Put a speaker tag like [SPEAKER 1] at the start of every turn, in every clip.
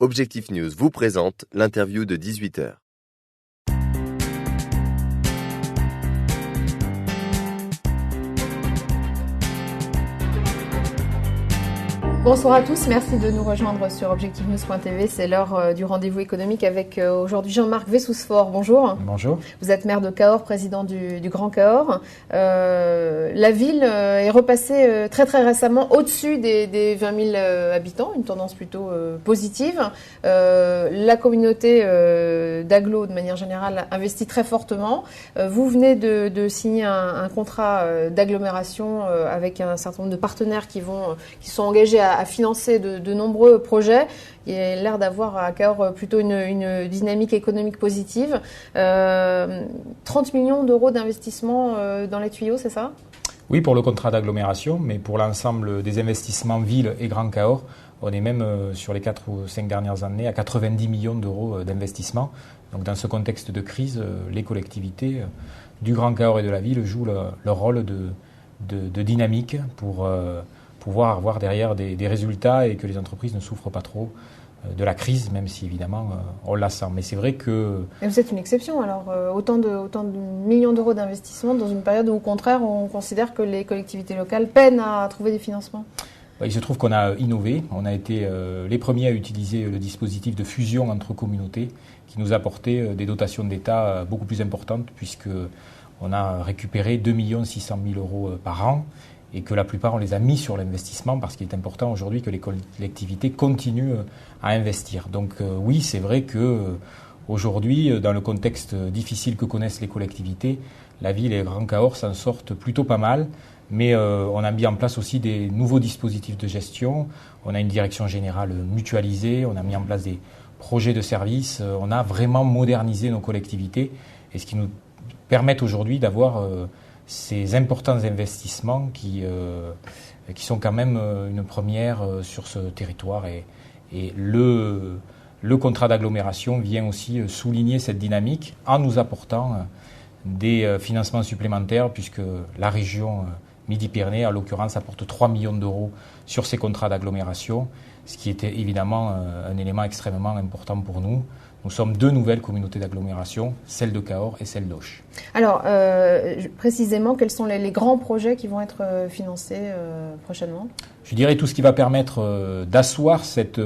[SPEAKER 1] Objectif News vous présente l'interview de 18h.
[SPEAKER 2] Bonsoir à tous, merci de nous rejoindre sur objectivenews.tv. C'est l'heure du rendez-vous économique avec aujourd'hui Jean-Marc Wessousfort. Bonjour.
[SPEAKER 3] Bonjour.
[SPEAKER 2] Vous êtes maire de Cahors, président du Grand Cahors. La ville est repassée très récemment au-dessus des 20 000 habitants, une tendance plutôt positive. La communauté d'agglo, de manière générale, investit très fortement. Vous venez de signer un contrat d'agglomération avec un certain nombre de partenaires qui sont engagés à financer de nombreux projets. Il y a l'air d'avoir à Cahors plutôt une dynamique économique positive. 30 millions d'euros d'investissement dans les tuyaux, c'est ça ?
[SPEAKER 3] Oui, pour le contrat d'agglomération, mais pour l'ensemble des investissements ville et Grand Cahors, on est même sur les 4 ou 5 dernières années à 90 millions d'euros d'investissement. Donc dans ce contexte de crise, les collectivités du Grand Cahors et de la ville jouent leur rôle de dynamique pour pouvoir avoir derrière des résultats et que les entreprises ne souffrent pas trop de la crise, même si évidemment on la sent. Mais c'est vrai que...
[SPEAKER 2] Et vous êtes une exception alors, autant de millions d'euros d'investissement dans une période où au contraire on considère que les collectivités locales peinent à trouver des financements.
[SPEAKER 3] Il se trouve qu'on a innové, on a été les premiers à utiliser le dispositif de fusion entre communautés qui nous apportait des dotations d'État beaucoup plus importantes puisqu'on a récupéré 2 600 000 euros par an. Et que la plupart, on les a mis sur l'investissement parce qu'il est important aujourd'hui que les collectivités continuent à investir. Donc oui, c'est vrai que aujourd'hui, dans le contexte difficile que connaissent les collectivités, la ville et le Grand Cahors s'en sortent plutôt pas mal. Mais on a mis en place aussi des nouveaux dispositifs de gestion. On a une direction générale mutualisée, on a mis en place des projets de services. On a vraiment modernisé nos collectivités et ce qui nous permet aujourd'hui d'avoir... ces importants investissements qui sont quand même une première sur ce territoire. Et le contrat d'agglomération vient aussi souligner cette dynamique en nous apportant des financements supplémentaires puisque la région Midi-Pyrénées, en l'occurrence, apporte 3 millions d'euros sur ces contrats d'agglomération, ce qui était évidemment un élément extrêmement important pour nous. Nous sommes 2 nouvelles communautés d'agglomération, celle de Cahors et celle d'Auch.
[SPEAKER 2] Alors, précisément, quels sont les grands projets qui vont être financés prochainement ?
[SPEAKER 3] Je dirais tout ce qui va permettre d'asseoir cette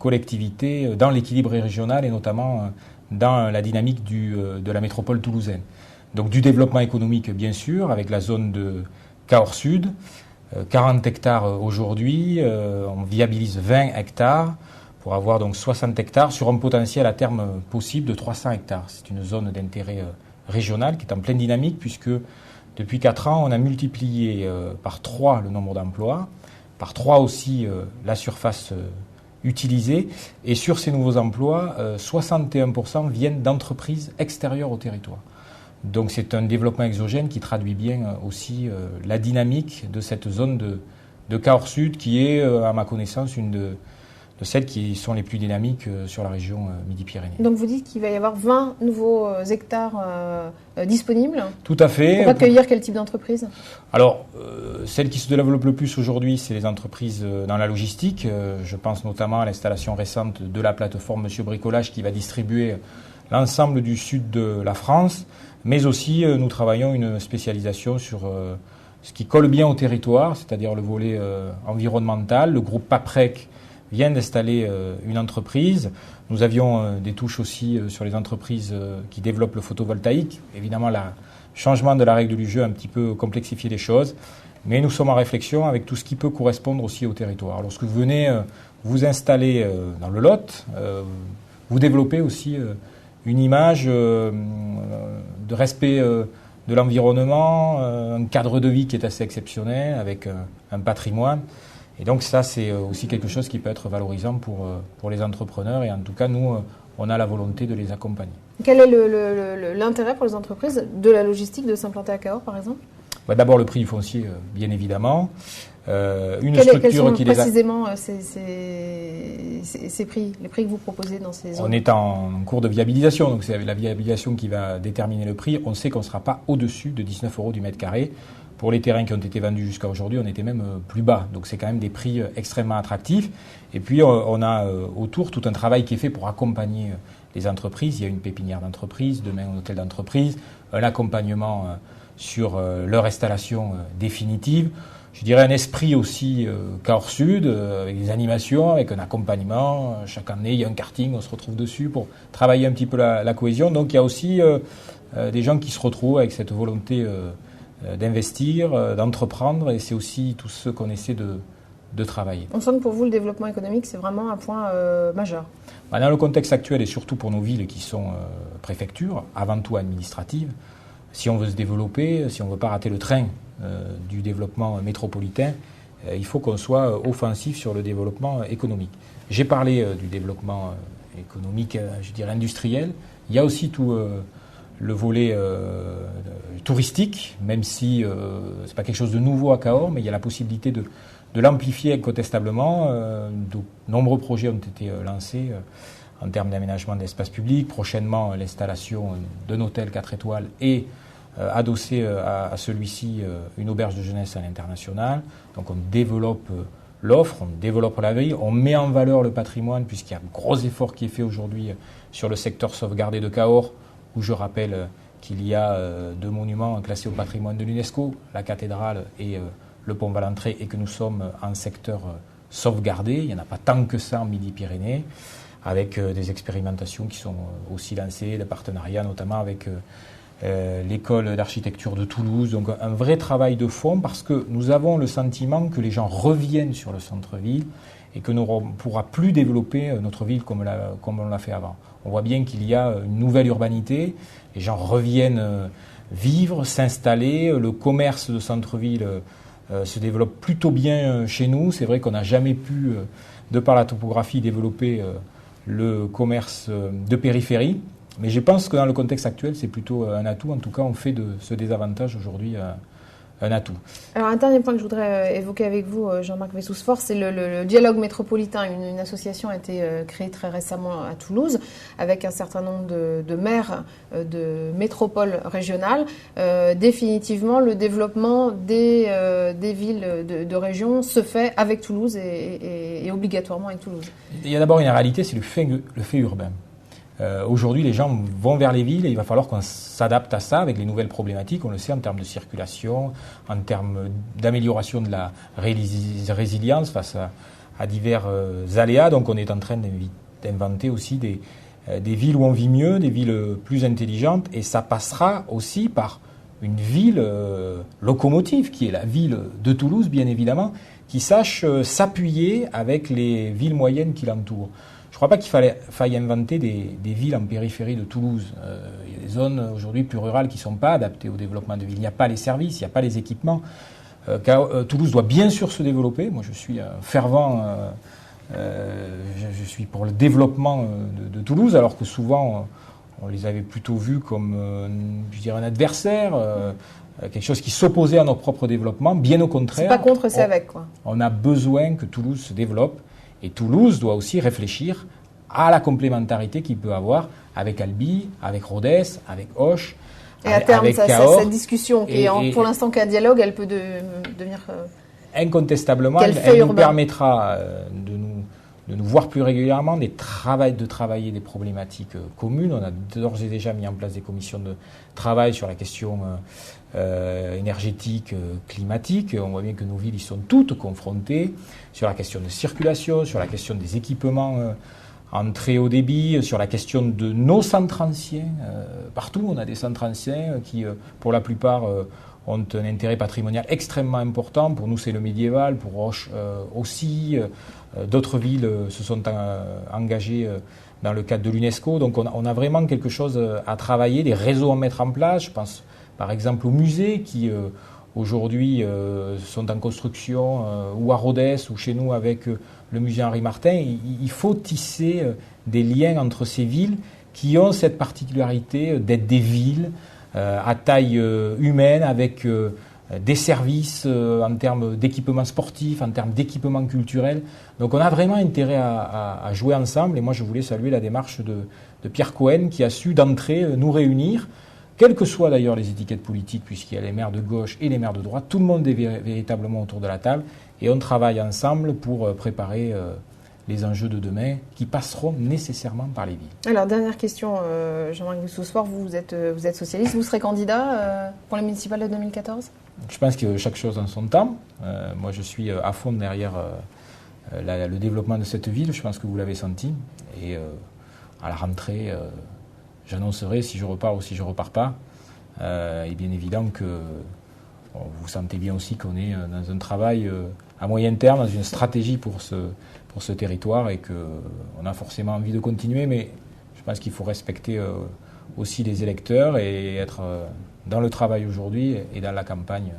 [SPEAKER 3] collectivité dans l'équilibre régional et notamment dans la dynamique de la métropole toulousaine. Donc du développement économique, bien sûr, avec la zone de Cahors Sud, 40 hectares aujourd'hui, on viabilise 20 hectares, pour avoir donc 60 hectares sur un potentiel à terme possible de 300 hectares. C'est une zone d'intérêt régional qui est en pleine dynamique puisque depuis 4 ans, on a multiplié par 3 le nombre d'emplois, par 3 aussi la surface utilisée. Et sur ces nouveaux emplois, 61% viennent d'entreprises extérieures au territoire. Donc c'est un développement exogène qui traduit bien aussi la dynamique de cette zone de Cahors Sud qui est, à ma connaissance, une de celles qui sont les plus dynamiques sur la région Midi-Pyrénées.
[SPEAKER 2] Donc vous dites qu'il va y avoir 20 nouveaux hectares disponibles.
[SPEAKER 3] Tout à fait.
[SPEAKER 2] Pour accueillir quel type d'entreprise ?
[SPEAKER 3] Alors, celles qui se développent le plus aujourd'hui, c'est les entreprises dans la logistique. Je pense notamment à l'installation récente de la plateforme Monsieur Bricolage qui va distribuer l'ensemble du sud de la France. Mais aussi, nous travaillons une spécialisation sur ce qui colle bien au territoire, c'est-à-dire le volet environnemental. Le groupe Paprec vient d'installer une entreprise. Nous avions des touches aussi sur les entreprises qui développent le photovoltaïque. Évidemment, le changement de la règle du jeu a un petit peu complexifié les choses. Mais nous sommes en réflexion avec tout ce qui peut correspondre aussi au territoire. Lorsque vous venez vous installer dans le Lot, vous développez aussi une image de respect de l'environnement, un cadre de vie qui est assez exceptionnel avec un patrimoine. Et donc ça, c'est aussi quelque chose qui peut être valorisant pour les entrepreneurs. Et en tout cas, nous, on a la volonté de les accompagner.
[SPEAKER 2] Quel est l'intérêt pour les entreprises de la logistique de s'implanter à Cahors, par exemple ?
[SPEAKER 3] D'abord, le prix du foncier, bien évidemment.
[SPEAKER 2] Quels sont précisément ces prix, les prix que vous proposez dans ces zones ?
[SPEAKER 3] On est en cours de viabilisation, donc c'est la viabilisation qui va déterminer le prix. On sait qu'on ne sera pas au-dessus de 19 € du mètre carré. pour les terrains qui ont été vendus jusqu'à aujourd'hui, on était même plus bas. Donc c'est quand même des prix extrêmement attractifs. Et puis on a autour tout un travail qui est fait pour accompagner les entreprises. Il y a une pépinière d'entreprise, demain un hôtel d'entreprise, un accompagnement sur leur installation définitive. Je dirais un esprit aussi Cahors Sud, avec des animations, avec un accompagnement. Chaque année, il y a un karting, on se retrouve dessus pour travailler un petit peu la cohésion. Donc il y a aussi des gens qui se retrouvent avec cette volonté d'investir, d'entreprendre, et c'est aussi tout ce qu'on essaie de travailler.
[SPEAKER 2] On sent que pour vous, le développement économique, c'est vraiment un point majeur.
[SPEAKER 3] Dans le contexte actuel, et surtout pour nos villes qui sont préfectures, avant tout administratives, si on veut se développer, si on ne veut pas rater le train du développement métropolitain, il faut qu'on soit offensif sur le développement économique. J'ai parlé du développement économique, je dirais industriel. Il y a aussi tout le volet touristique, même si ce n'est pas quelque chose de nouveau à Cahors, mais il y a la possibilité de l'amplifier incontestablement. De nombreux projets ont été lancés en termes d'aménagement d'espace public. Prochainement, l'installation d'un hôtel 4 étoiles et adossé à celui-ci une auberge de jeunesse à l'international. Donc on développe l'offre, on développe la ville, on met en valeur le patrimoine puisqu'il y a un gros effort qui est fait aujourd'hui sur le secteur sauvegardé de Cahors, où je rappelle qu'il y a 2 monuments classés au patrimoine de l'UNESCO, la cathédrale et le pont Valentré, et que nous sommes en secteur sauvegardé. Il n'y en a pas tant que ça en Midi-Pyrénées, avec des expérimentations qui sont aussi lancées, des partenariats notamment avec l'école d'architecture de Toulouse. Donc un vrai travail de fond, parce que nous avons le sentiment que les gens reviennent sur le centre-ville et que nous ne pourrons plus développer notre ville comme on l'a fait avant. On voit bien qu'il y a une nouvelle urbanité, les gens reviennent vivre, s'installer, le commerce de centre-ville se développe plutôt bien chez nous. C'est vrai qu'on n'a jamais pu, de par la topographie, développer le commerce de périphérie. Mais je pense que dans le contexte actuel, c'est plutôt un atout. En tout cas, on fait de ce désavantage aujourd'hui un atout.
[SPEAKER 2] Alors, un dernier point que je voudrais évoquer avec vous, Jean-Marc Wessous-Sforz, c'est le dialogue métropolitain. Une association a été créée très récemment à Toulouse avec un certain nombre de maires de métropoles régionales. Définitivement, le développement des villes de région se fait avec Toulouse et obligatoirement avec Toulouse.
[SPEAKER 3] Il y a d'abord une réalité, c'est le fait urbain. Aujourd'hui, les gens vont vers les villes et il va falloir qu'on s'adapte à ça avec les nouvelles problématiques, on le sait, en termes de circulation, en termes d'amélioration de la résilience face à divers aléas. Donc on est en train d'inventer aussi des villes où on vit mieux, des villes plus intelligentes, et ça passera aussi par une ville locomotive, qui est la ville de Toulouse, bien évidemment, qui sache s'appuyer avec les villes moyennes qui l'entourent. Je ne crois pas qu'il faille inventer des villes en périphérie de Toulouse. Il y a des zones aujourd'hui plus rurales qui ne sont pas adaptées au développement de villes. Il n'y a pas les services, il n'y a pas les équipements. Toulouse doit bien sûr se développer. Moi, je suis un fervent, je suis pour le développement de Toulouse, alors que souvent, on les avait plutôt vus comme, je dirais, un adversaire, quelque chose qui s'opposait à notre propre développement. Bien au contraire.
[SPEAKER 2] C'est pas contre, c'est avec, quoi.
[SPEAKER 3] On a besoin que Toulouse se développe. Et Toulouse doit aussi réfléchir à la complémentarité qu'il peut avoir avec Albi, avec Rodez, avec Auch,
[SPEAKER 2] et à terme,
[SPEAKER 3] avec Cahors.
[SPEAKER 2] Cette discussion, qui est pour l'instant qu'un dialogue, elle peut devenir...
[SPEAKER 3] Incontestablement, elle nous permettra de nous voir plus régulièrement, de travailler des problématiques communes. On a d'ores et déjà mis en place des commissions de travail sur la question énergétique, climatique. On voit bien que nos villes y sont toutes confrontées sur la question de circulation, sur la question des équipements en très haut débit, sur la question de nos centres anciens. Partout, on a des centres anciens qui, pour la plupart, ont un intérêt patrimonial extrêmement important. Pour nous, c'est le médiéval, pour Auch aussi. D'autres villes se sont engagées dans le cadre de l'UNESCO. Donc on a vraiment quelque chose à travailler, des réseaux à mettre en place. Je pense par exemple aux musées qui aujourd'hui sont en construction, ou à Rodez, ou chez nous avec le musée Henri Martin. Il faut tisser des liens entre ces villes qui ont cette particularité d'être des villes à taille humaine, avec des services en termes d'équipements sportifs, en termes d'équipements culturels. Donc on a vraiment intérêt à jouer ensemble. Et moi, je voulais saluer la démarche de Pierre Cohen, qui a su d'entrée nous réunir quelles que soient d'ailleurs les étiquettes politiques, puisqu'il y a les maires de gauche et les maires de droite, tout le monde est véritablement autour de la table et on travaille ensemble pour préparer les enjeux de demain qui passeront nécessairement par les villes.
[SPEAKER 2] Alors, dernière question, Jean-Marc Bussous-Sport, vous êtes socialiste, vous serez candidat pour les municipales de 2014 ?
[SPEAKER 3] Je pense que chaque chose en son temps. Moi, je suis à fond derrière le développement de cette ville, je pense que vous l'avez senti. Et à la rentrée, j'annoncerai si je repars ou si je ne repars pas. Et bien évidemment que vous sentez bien aussi qu'on est dans un travail à moyen terme, dans une stratégie pour ce territoire et qu'on a forcément envie de continuer, mais je pense qu'il faut respecter aussi les électeurs et être dans le travail aujourd'hui et dans la campagne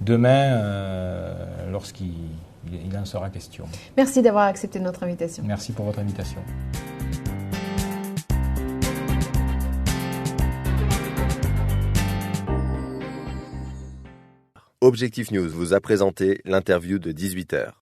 [SPEAKER 3] demain lorsqu'il en sera question.
[SPEAKER 2] Merci d'avoir accepté notre invitation.
[SPEAKER 3] Merci pour votre invitation.
[SPEAKER 1] Objectif News vous a présenté l'interview de 18h.